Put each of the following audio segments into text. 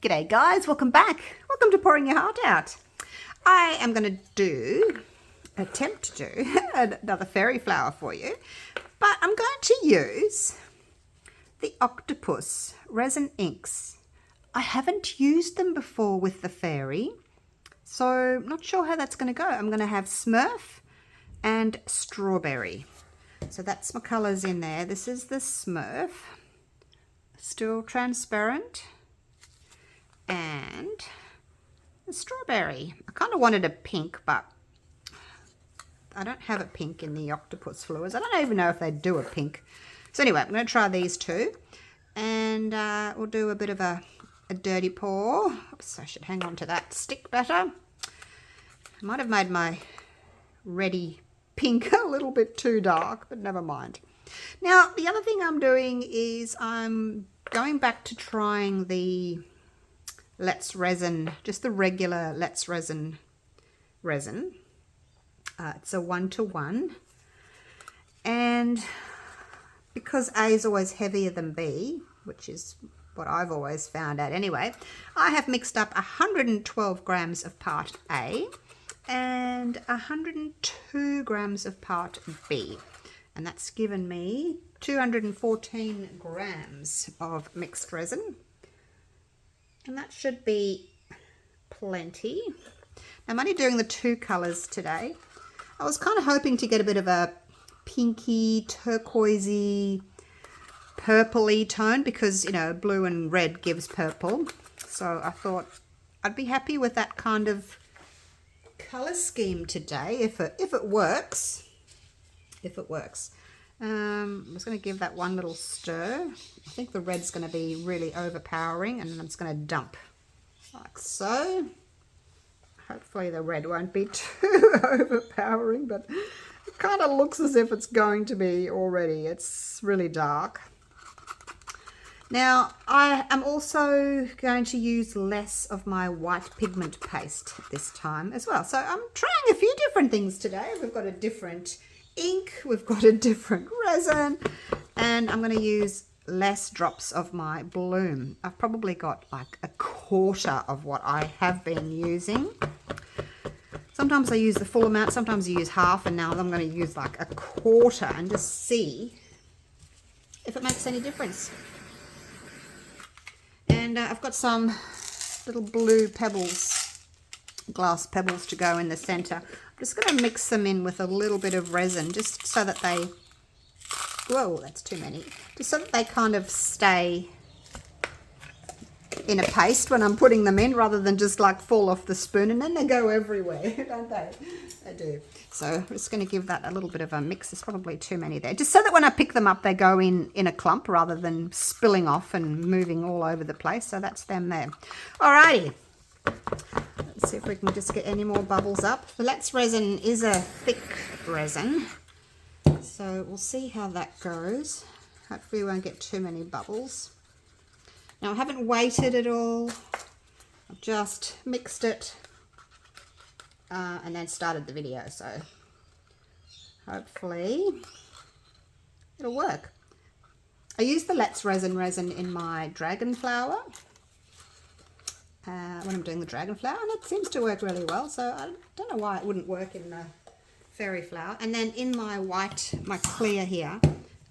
G'day guys, welcome back. Welcome to Pouring Your Heart Out. I am going to attempt to do another fairy flower for you, but I'm going to use the Octopus resin inks. I haven't used them before with the fairy, so I'm not sure how that's going to go. I'm going to have Smurf and Strawberry. So that's my colours in there. This is the Smurf, still transparent, and the Strawberry. I kind of wanted a pink, but I don't have a pink in the Octopus Fluids. I don't even know if they do a pink. So anyway, I'm going to try these two, and we'll do a bit of a dirty pour. Oops, I should hang on to that stick better. I might have made my ready pink a little bit too dark, but never mind. Now, the other thing I'm doing is I'm going back to trying the Let's Resin, just the regular Let's Resin resin. It's a 1-to-1, and because A is always heavier than B, which is what I've always found out anyway, I have mixed up 112 grams of part A and 102 grams of part B, and that's given me 214 grams of mixed resin. And that should be plenty. I'm only doing the two colours today. I was kind of hoping to get a bit of a pinky, turquoisey, purpley tone because, you know, blue and red gives purple. So I thought I'd be happy with that kind of colour scheme today if it works. If it works. I'm just going to give that one little stir. I think the red's going to be really overpowering, and then I'm just going to dump like so. Hopefully the red won't be too overpowering, but it kind of looks as if it's going to be already. It's really dark. Now, I am also going to use less of my white pigment paste this time as well. So I'm trying a few different things today. We've got a different ink, we've got a different resin, and I'm going to use less drops of my bloom. I've probably got like a quarter of what I have been using. Sometimes I use the full amount, sometimes I use half, and now I'm going to use like a quarter and just see if it makes any difference. And I've got some little blue pebbles, glass pebbles to go in the center. I'm just going to mix them in with a little bit of resin just so that they, whoa, that's too many, just so that they kind of stay in a paste when I'm putting them in, rather than just like fall off the spoon, and then they go everywhere, don't they? They do. So I'm just going to give that a little bit of a mix. There's probably too many there, just so that when I pick them up they go in a clump rather than spilling off and moving all over the place. So that's them there. Alrighty, let's see if we can just get any more bubbles up. The Let's Resin is a thick resin, so we'll see how that goes. Hopefully we won't get too many bubbles. Now I haven't weighted it all, I've just mixed it and then started the video, so hopefully it'll work. I use the Let's resin in my dragon flower when I'm doing the dragon flower, and it seems to work really well, so I don't know why it wouldn't work in the fairy flower. And then in my white, my clear here,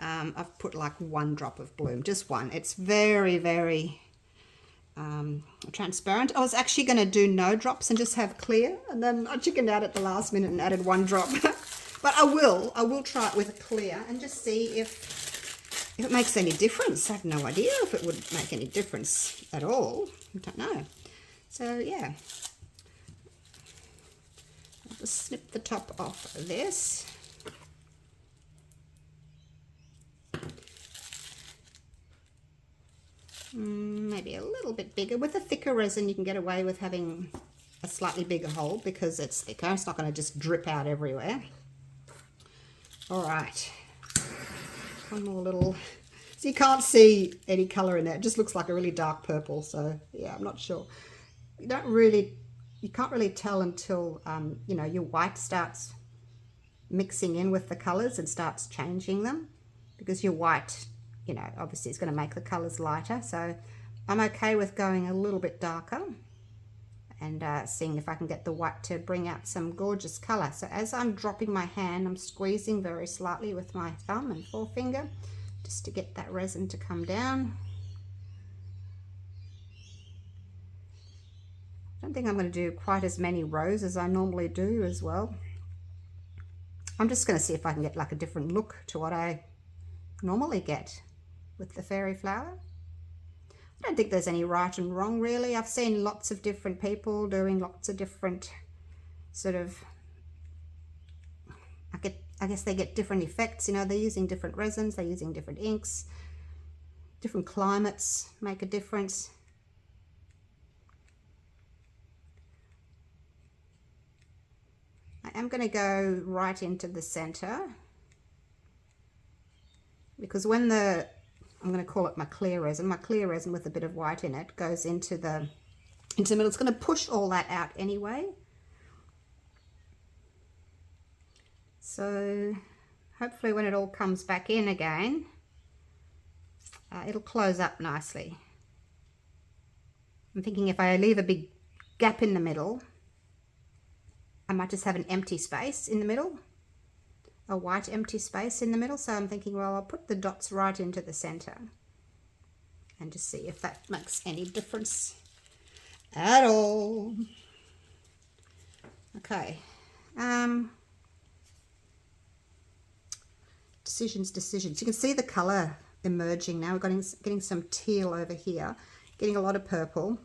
I've put like 1 drop of bloom, just one. It's very, very transparent. I was actually going to do no drops and just have clear, and then I chickened out at the last minute and added 1 drop. But I will try it with a clear and just see if it makes any difference. I have no idea if it would make any difference at all. I don't know. So yeah, I'll just snip the top off of this. Maybe a little bit bigger. With a thicker resin you can get away with having a slightly bigger hole because it's thicker. It's not going to just drip out everywhere. Alright, one more little, so you can't see any colour in there. It just looks like a really dark purple, so yeah, I'm not sure. You can't really tell until you know, your white starts mixing in with the colours and starts changing them, because your white, you know, obviously it's going to make the colours lighter. So I'm okay with going a little bit darker and seeing if I can get the white to bring out some gorgeous color. So as I'm dropping my hand, I'm squeezing very slightly with my thumb and forefinger just to get that resin to come down. I don't think I'm going to do quite as many rows as I normally do as well. I'm just going to see if I can get like a different look to what I normally get with the fairy flower. I don't think there's any right and wrong really. I've seen lots of different people doing lots of different sort of, I guess they get different effects, you know, they're using different resins, they're using different inks, different climates make a difference. I am going to go right into the center because when I'm going to call it my clear resin with a bit of white in it goes into the middle. It's going to push all that out anyway. So hopefully when it all comes back in again, it'll close up nicely. I'm thinking if I leave a big gap in the middle, I might just have an empty space in the middle, a white empty space in the middle. So I'm thinking, well, I'll put the dots right into the center and just see if that makes any difference at all. Okay. Decisions. You can see the color emerging now. We're getting some teal over here, getting a lot of purple.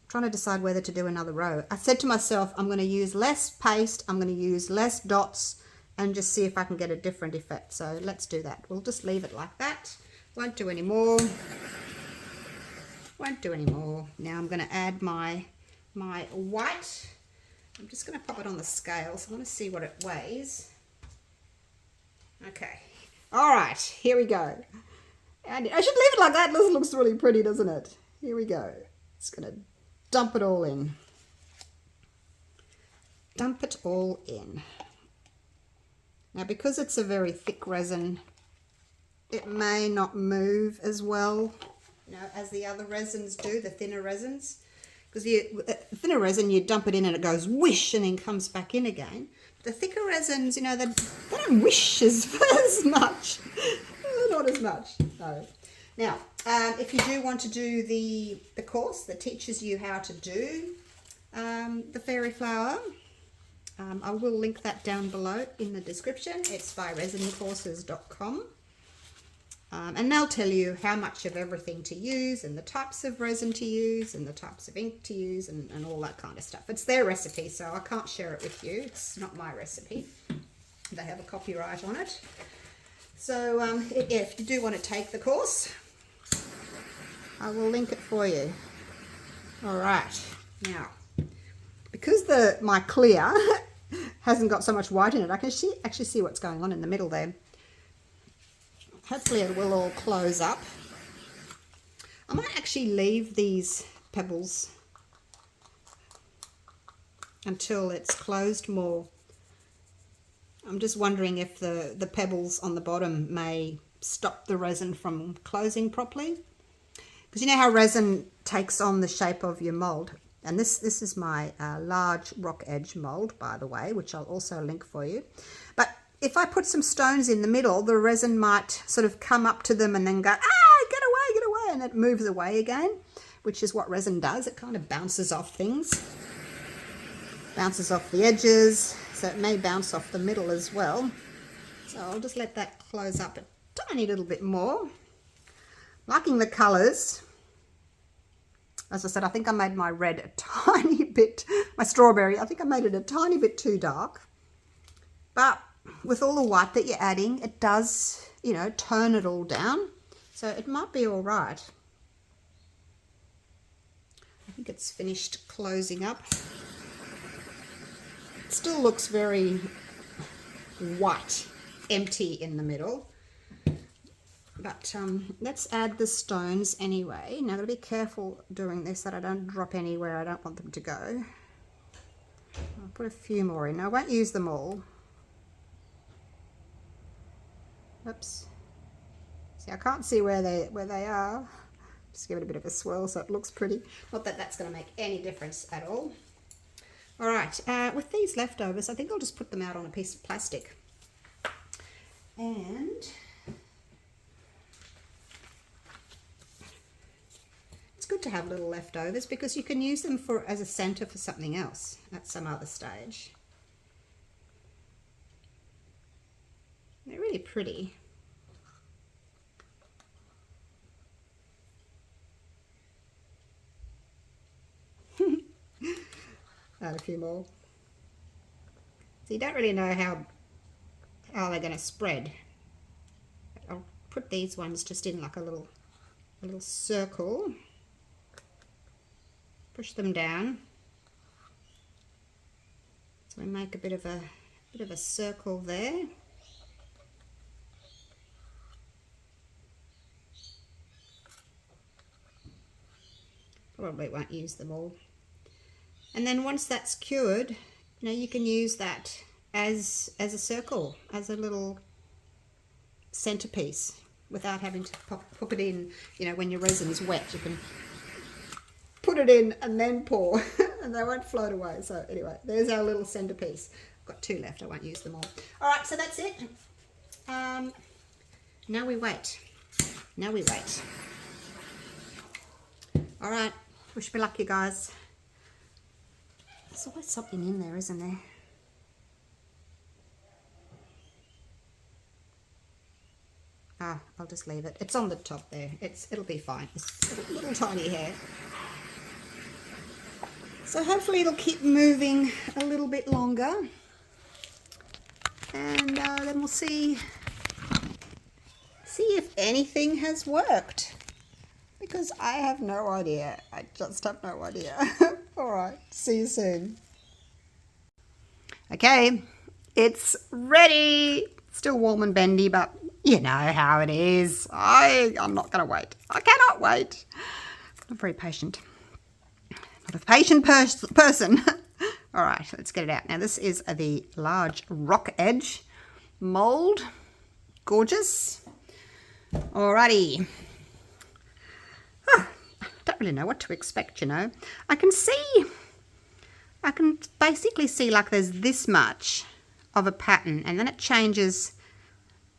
Trying to decide whether to do another row. I said to myself, I'm going to use less paste, I'm going to use less dots and just see if I can get a different effect. So let's do that. We'll just leave it like that. Won't do any more. Won't do any more. Now I'm going to add my white. I'm just going to pop it on the scale. So I want to see what it weighs. Okay. All right, here we go. And I should leave it like that. This looks really pretty, doesn't it? Here we go. It's going to dump it all in. Dump it all in. Now because it's a very thick resin, it may not move as well, you know, as the other resins do, the thinner resins. Because the thinner resin, you dump it in and it goes whoosh and then comes back in again. The thicker resins, you know, they don't whoosh as much. Not as much, no. Now, if you do want to do the course that teaches you how to do the fairy flower, I will link that down below in the description. It's by resincourses.com. And they'll tell you how much of everything to use and the types of resin to use and the types of ink to use and all that kind of stuff. It's their recipe, so I can't share it with you. It's not my recipe. They have a copyright on it. So if you do want to take the course, I will link it for you. All right, now because my clear hasn't got so much white in it, I can actually see what's going on in the middle there. Hopefully it will all close up. I might actually leave these pebbles until it's closed more. I'm just wondering if the pebbles on the bottom may stop the resin from closing properly. Because you know how resin takes on the shape of your mold. And this is my large rock edge mold, by the way, which I'll also link for you. But if I put some stones in the middle, the resin might sort of come up to them and then go, ah, get away, and it moves away again, which is what resin does. It kind of bounces off things, bounces off the edges, so it may bounce off the middle as well. So I'll just let that close up a tiny little bit more. Liking the colours. As I said, I think I made my red a tiny bit, my strawberry, I think I made it a tiny bit too dark. But with all the white that you're adding, it does, you know, tone it all down. So it might be all right. I think it's finished closing up. It still looks very white, empty in the middle. But let's add the stones anyway. Now I've got to be careful doing this that I don't drop anywhere I don't want them to go. I'll put a few more in. I won't use them all. Oops. See, I can't see where they are. Just give it a bit of a swirl so it looks pretty. Not that that's going to make any difference at all. All right, with these leftovers, I think I'll just put them out on a piece of plastic. And it's good to have little leftovers because you can use them as a center for something else at some other stage. They're really pretty. Add a few more. So you don't really know how they're going to spread. I'll put these ones just in like a little circle. Push them down. So we make a bit of a circle there. Probably won't use them all. And then once that's cured, you know, you can use that as a circle, as a little centerpiece, without having to pop it in. You know, when your resin's wet, you can put it in and then pour, and they won't float away. So anyway, there's our little centerpiece. I've got 2 left. I won't use them all. All right, so that's it. Now we wait. Now we wait. All right. Wish me luck, you guys. There's always something in there, isn't there? Ah, I'll just leave it. It's on the top there. It'll be fine. It's a little tiny hair. So hopefully it'll keep moving a little bit longer. And then we'll see if anything has worked. Because I have no idea. I just have no idea. All right, see you soon. Okay, it's ready. Still warm and bendy, but you know how it is. I'm not going to wait. I cannot wait. I'm very patient. Not a patient person. All right, let's get it out. Now, this is the large rock edge mold. Gorgeous. Alrighty. Don't really know what to expect, you know. I can basically see like there's this much of a pattern, and then it changes.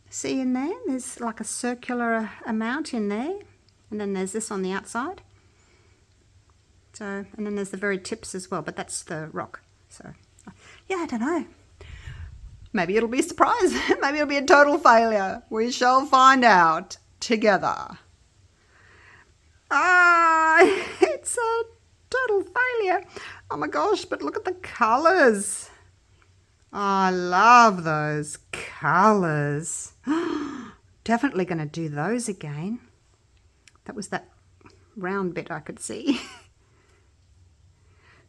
See in there? There's like a circular amount in there, and then there's this on the outside. So, and then there's the very tips as well, but that's the rock. So, yeah, I don't know. Maybe it'll be a surprise. Maybe it'll be a total failure. We shall find out together. It's a total failure. Oh my gosh, but look at the colours. I love those colours. Definitely going to do those again. That was that round bit I could see.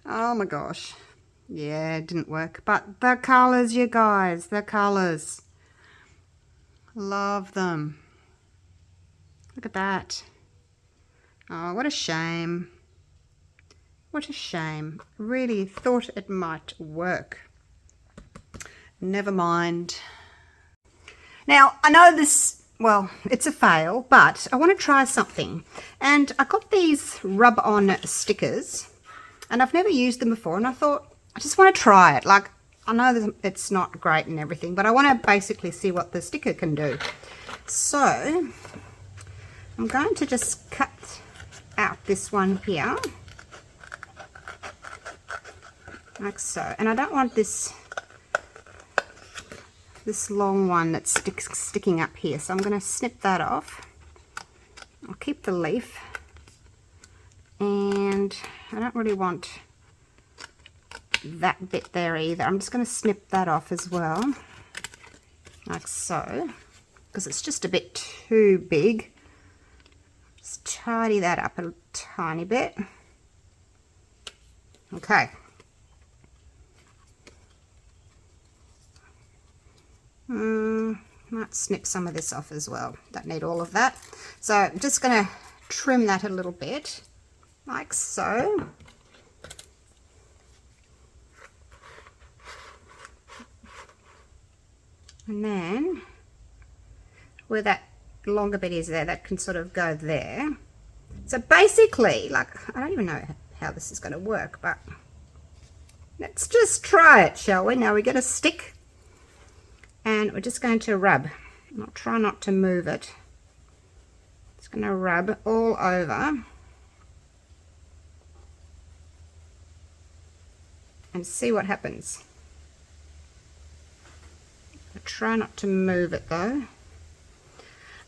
Oh my gosh. Yeah, it didn't work. But the colours, you guys, the colours. Love them. Look at that. Oh, what a shame. What a shame. Really thought it might work. Never mind. Now, I know this, well, it's a fail, but I want to try something. And I got these rub-on stickers, and I've never used them before, and I thought, I just want to try it. Like, I know it's not great and everything, but I want to basically see what the sticker can do. So, I'm going to just cut out this one here, like so. And I don't want this long one that's sticking up here, so I'm going to snip that off. I'll keep the leaf, and I don't really want that bit there either. I'm just going to snip that off as well, like so, because it's just a bit too big. Just tidy that up a tiny bit. Okay. Might snip some of this off as well. Don't need all of that. So I'm just going to trim that a little bit, like so. And then where that longer bit is there, that can sort of go there. So basically, like, I don't even know how this is going to work, but let's just try it, shall we? Now we get a stick and we're just going to rub. I'll try not to move it. Just going to rub all over and see what happens. I'll try not to move it though.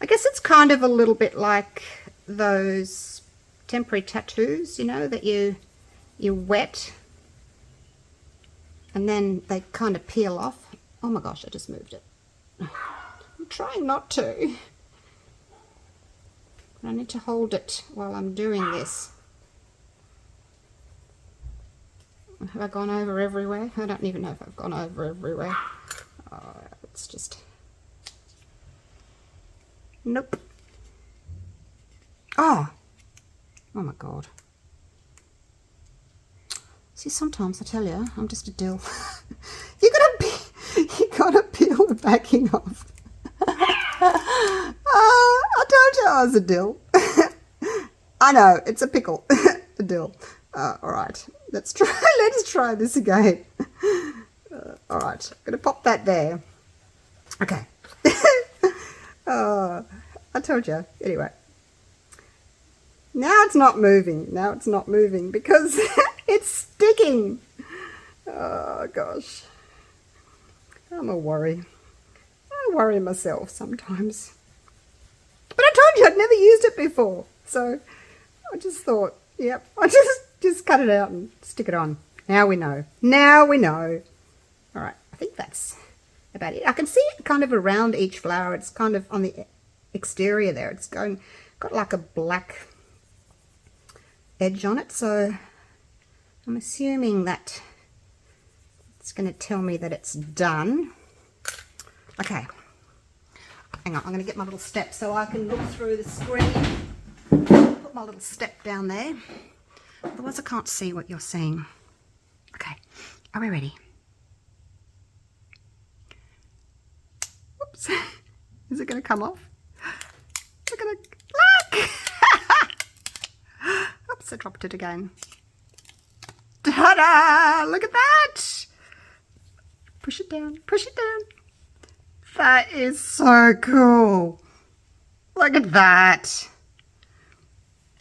I guess it's kind of a little bit like those temporary tattoos, you know, that you wet and then they kind of peel off. Oh my gosh, I just moved it. I'm trying not to. I need to hold it while I'm doing this. Have I gone over everywhere? I don't even know if I've gone over everywhere. Oh, it's just... Nope. Oh my god. See, sometimes I tell you, I'm just a dill. you gotta peel the backing off. I told you I was a dill. I know, it's a pickle. A dill. Alright, let's try this again. Alright, I'm gonna pop that there. Okay. I told you. Anyway. Now it's not moving. Now it's not moving because it's sticking. Oh gosh. I'm a worry. I worry myself sometimes. But I told you I'd never used it before. So I just thought, yep, I just cut it out and stick it on. Now we know. Now we know. All right, I think that's about it. I can see it kind of around each flower. It's kind of on the exterior there. It's got like a black edge on it. So I'm assuming that it's going to tell me that it's done. Okay. Hang on, I'm going to get my little step so I can look through the screen. Put my little step down there. Otherwise I can't see what you're seeing. Okay, are we ready? Whoops. Is it going to come off? Is it going to... Look! Oops, I dropped it again. Ta-da! Look at that! Push it down, push it down. That is so cool. Look at that.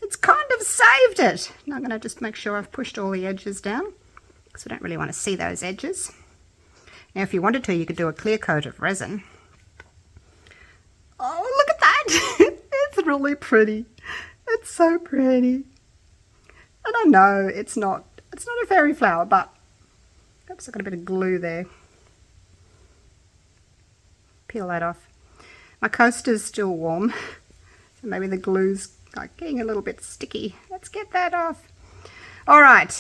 It's kind of saved it. Now I'm going to just make sure I've pushed all the edges down because I don't really want to see those edges. Now if you wanted to, you could do a clear coat of resin. Oh, look at that. It's really pretty. It's so pretty. And I know it's not a fairy flower, but oops, I've got a bit of glue there. Peel that off. My coaster's still warm, so maybe the glue's like getting a little bit sticky. Let's get that off. All right.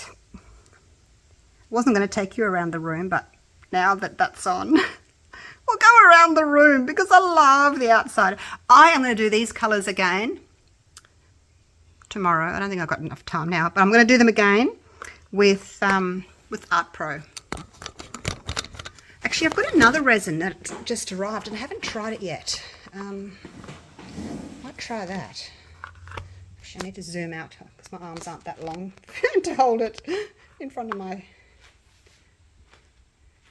Wasn't going to take you around the room, but now that that's on, we'll go around the room because I love the outside. I am going to do these colours again tomorrow. I don't think I've got enough time now, but I'm going to do them again with Art Pro. Actually, I've got another resin that just arrived and I haven't tried it yet. Might try that. Actually, I need to zoom out because my arms aren't that long to hold it in front of my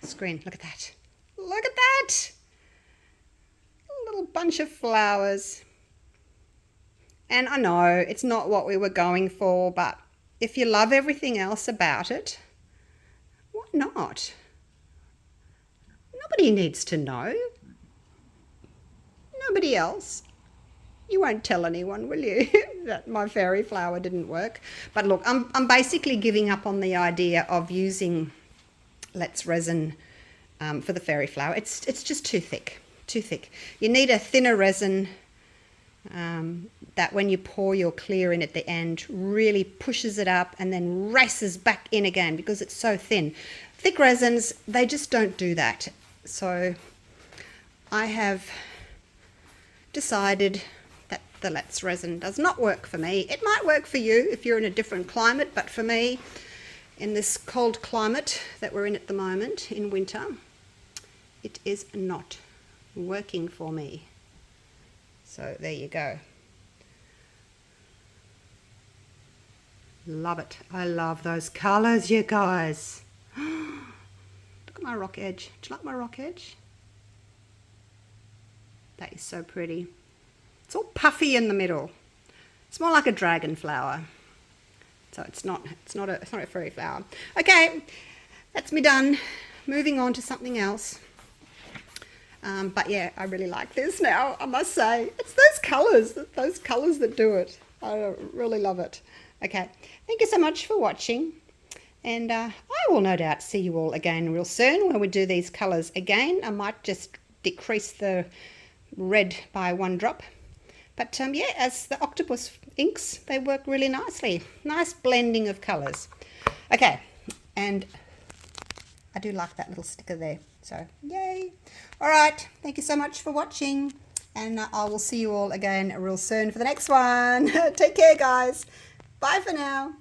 screen. Look at that. Look at that! A little bunch of flowers. And I know it's not what we were going for, but if you love everything else about it, why not? Nobody needs to know. Nobody else. You won't tell anyone, will you, that my fairy flower didn't work? But look, I'm basically giving up on the idea of using Let's Resin for the fairy flower. It's just too thick, too thick. You need a thinner resin that when you pour your clear in at the end really pushes it up and then races back in again because it's so thin. Thick resins, they just don't do that. So I have decided that the Let's Resin does not work for me. It might work for you if you're in a different climate, but for me, in this cold climate that we're in at the moment, in winter, it is not working for me. So there you go. Love it. I love those colours, you guys. Look at my rock edge. Do you like my rock edge? That is so pretty. It's all puffy in the middle. It's more like a dragon flower. So it's not a fairy flower. Okay, that's me done. Moving on to something else. But yeah, I really like this now, I must say. It's those colours that do it. I really love it. Okay, thank you so much for watching. And I will no doubt see you all again real soon when we do these colours again. I might just decrease the red by 1 drop. But yeah, as the octopus inks, they work really nicely. Nice blending of colours. Okay, and I do like that little sticker there. So, yay. All right, thank you so much for watching. And I will see you all again real soon for the next one. Take care, guys. Bye for now.